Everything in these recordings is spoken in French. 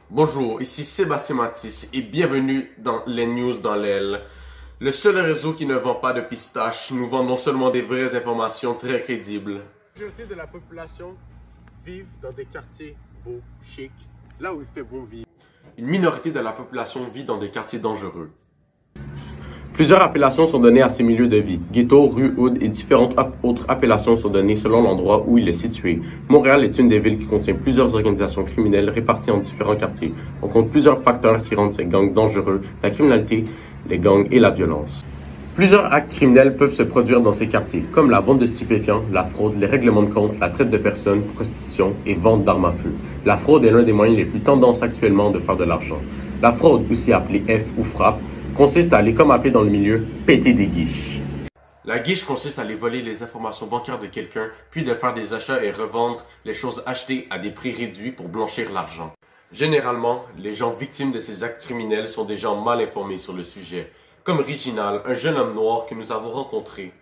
Bonjour, ici Sébastien Matisse et bienvenue dans les news dans l'aile. Le seul réseau qui ne vend pas de pistaches, nous vendons seulement des vraies informations très crédibles. La majorité de la population vit dans des quartiers beaux, chics, là où il fait bon vivre. Une minorité de la population vit dans des quartiers dangereux. Plusieurs appellations sont données à ces milieux de vie. Ghetto, rue, hood et différentes autres appellations sont données selon l'endroit où il est situé. Montréal est une des villes qui contient plusieurs organisations criminelles réparties en différents quartiers. On compte plusieurs facteurs qui rendent ces gangs dangereux, la criminalité, les gangs et la violence. Plusieurs actes criminels peuvent se produire dans ces quartiers, comme la vente de stupéfiants, la fraude, les règlements de compte, la traite de personnes, prostitution et vente d'armes à feu. La fraude est l'un des moyens les plus tendances actuellement de faire de l'argent. La fraude, aussi appelée F ou frappe, consiste à aller, comme appelé dans le milieu, péter des guiches. La guiche consiste à aller voler les informations bancaires de quelqu'un, puis de faire des achats et revendre les choses achetées à des prix réduits pour blanchir l'argent. Généralement, les gens victimes de ces actes criminels sont des gens mal informés sur le sujet, comme Reginald, un jeune homme noir que nous avons rencontré.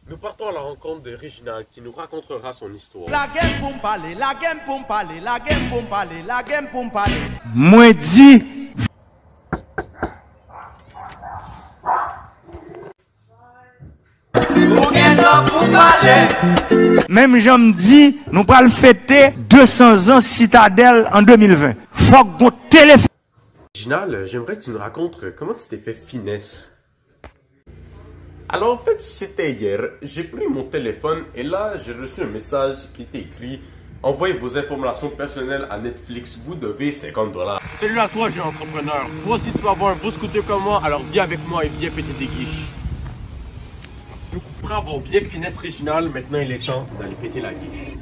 Nous partons à la rencontre de Reginald qui nous racontera son histoire. La game pour parler, la game pour parler, la game pour parler, la game pour parler. Moi dit. Même j'en me dis, nous pourrons fêter 200 ans Citadelle en 2020. Faut qu'on téléphone. Reginald, j'aimerais que tu nous racontes comment tu t'es fait finesse. Alors en fait, c'était hier, j'ai pris mon téléphone et là, j'ai reçu un message qui était écrit « Envoyez vos informations personnelles à Netflix, vous devez 50 $. Salut à toi, jeune entrepreneur. Toi aussi, tu vas avoir un beau scooter comme moi, alors viens avec moi et viens péter des guiches. Donc, après avoir bien finesse Reginald, maintenant il est temps d'aller péter la guiche.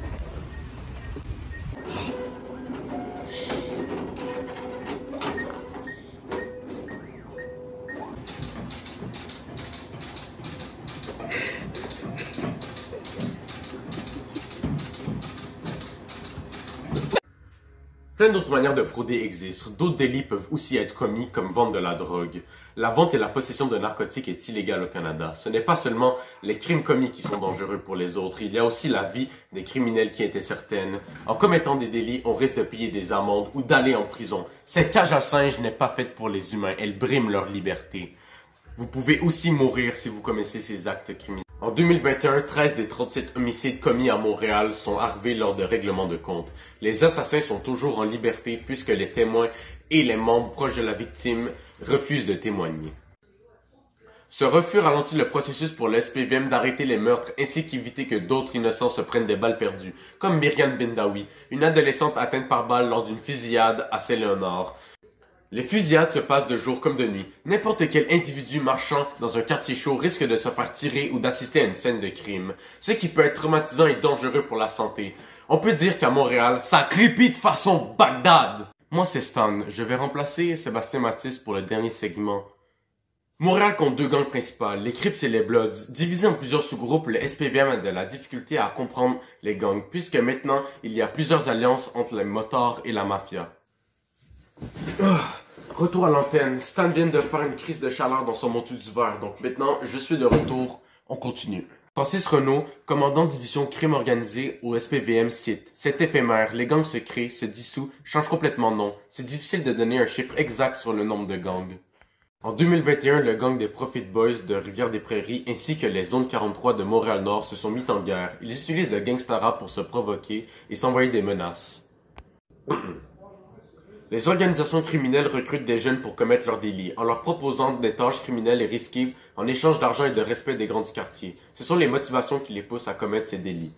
Plein d'autres manières de frauder existent. D'autres délits peuvent aussi être commis, comme vendre de la drogue. La vente et la possession de narcotiques est illégale au Canada. Ce n'est pas seulement les crimes commis qui sont dangereux pour les autres, il y a aussi la vie des criminels qui est incertaine. En commettant des délits, on risque de payer des amendes ou d'aller en prison. Cette cage à singes n'est pas faite pour les humains, elle brime leur liberté. Vous pouvez aussi mourir si vous commettez ces actes criminels. En 2021, 13 des 37 homicides commis à Montréal sont arrivés lors de règlements de compte. Les assassins sont toujours en liberté puisque les témoins et les membres proches de la victime refusent de témoigner. Ce refus ralentit le processus pour le SPVM d'arrêter les meurtres ainsi qu'éviter que d'autres innocents se prennent des balles perdues, comme Myriam Bendawi, une adolescente atteinte par balle lors d'une fusillade à Saint-Léonard. Les fusillades se passent de jour comme de nuit. N'importe quel individu marchant dans un quartier chaud risque de se faire tirer ou d'assister à une scène de crime, ce qui peut être traumatisant et dangereux pour la santé. On peut dire qu'à Montréal, ça crépite façon Bagdad. Moi c'est Stan, je vais remplacer Sébastien Matisse pour le dernier segment. Montréal compte deux gangs principaux, les Crips et les Bloods. Divisés en plusieurs sous-groupes, le SPVM a de la difficulté à comprendre les gangs, puisque maintenant, il y a plusieurs alliances entre les motards et la mafia. Retour à l'antenne. Stan vient de faire une crise de chaleur dans son manteau d'hiver, donc maintenant je suis de retour. On continue. Francis Renaud, commandant division crime organisé au SPVM cite: c'est éphémère, les gangs se créent, se dissouent, changent complètement de nom. C'est difficile de donner un chiffre exact sur le nombre de gangs. En 2021, le gang des Profit Boys de Rivière-des-Prairies ainsi que les zones 43 de Montréal-Nord se sont mis en guerre. Ils utilisent le gangstara pour se provoquer et s'envoyer des menaces. Les organisations criminelles recrutent des jeunes pour commettre leurs délits, en leur proposant des tâches criminelles et risquées en échange d'argent et de respect des grands du quartier. Ce sont les motivations qui les poussent à commettre ces délits.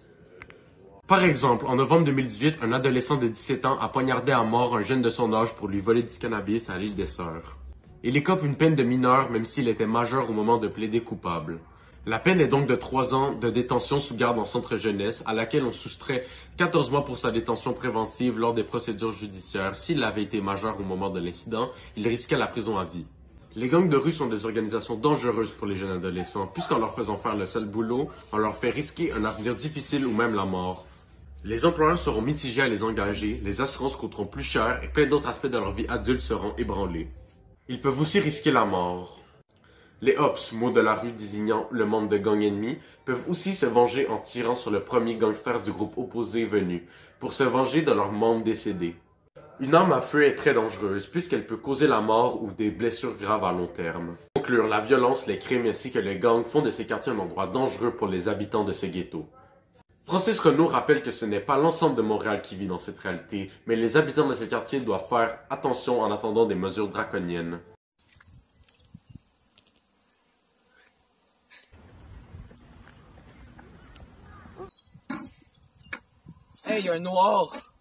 Par exemple, en novembre 2018, un adolescent de 17 ans a poignardé à mort un jeune de son âge pour lui voler du cannabis à l'île des Sœurs. Il écope une peine de mineur même s'il était majeur au moment de plaider coupable. La peine est donc de 3 ans de détention sous garde en centre jeunesse, à laquelle on soustrait 14 mois pour sa détention préventive lors des procédures judiciaires. S'il avait été majeur au moment de l'incident, il risquait la prison à vie. Les gangs de rue sont des organisations dangereuses pour les jeunes adolescents, puisqu'en leur faisant faire le seul boulot, on leur fait risquer un avenir difficile ou même la mort. Les employeurs seront mitigés à les engager, les assurances coûteront plus cher et plein d'autres aspects de leur vie adulte seront ébranlés. Ils peuvent aussi risquer la mort. Les Ops, mot de la rue désignant le membre de gang ennemi, peuvent aussi se venger en tirant sur le premier gangster du groupe opposé venu, pour se venger de leurs membres décédés. Une arme à feu est très dangereuse puisqu'elle peut causer la mort ou des blessures graves à long terme. Pour conclure, la violence, les crimes ainsi que les gangs font de ces quartiers un endroit dangereux pour les habitants de ces ghettos. Francis Renaud rappelle que ce n'est pas l'ensemble de Montréal qui vit dans cette réalité, mais les habitants de ces quartiers doivent faire attention en attendant des mesures draconiennes. Hey, y a un noir!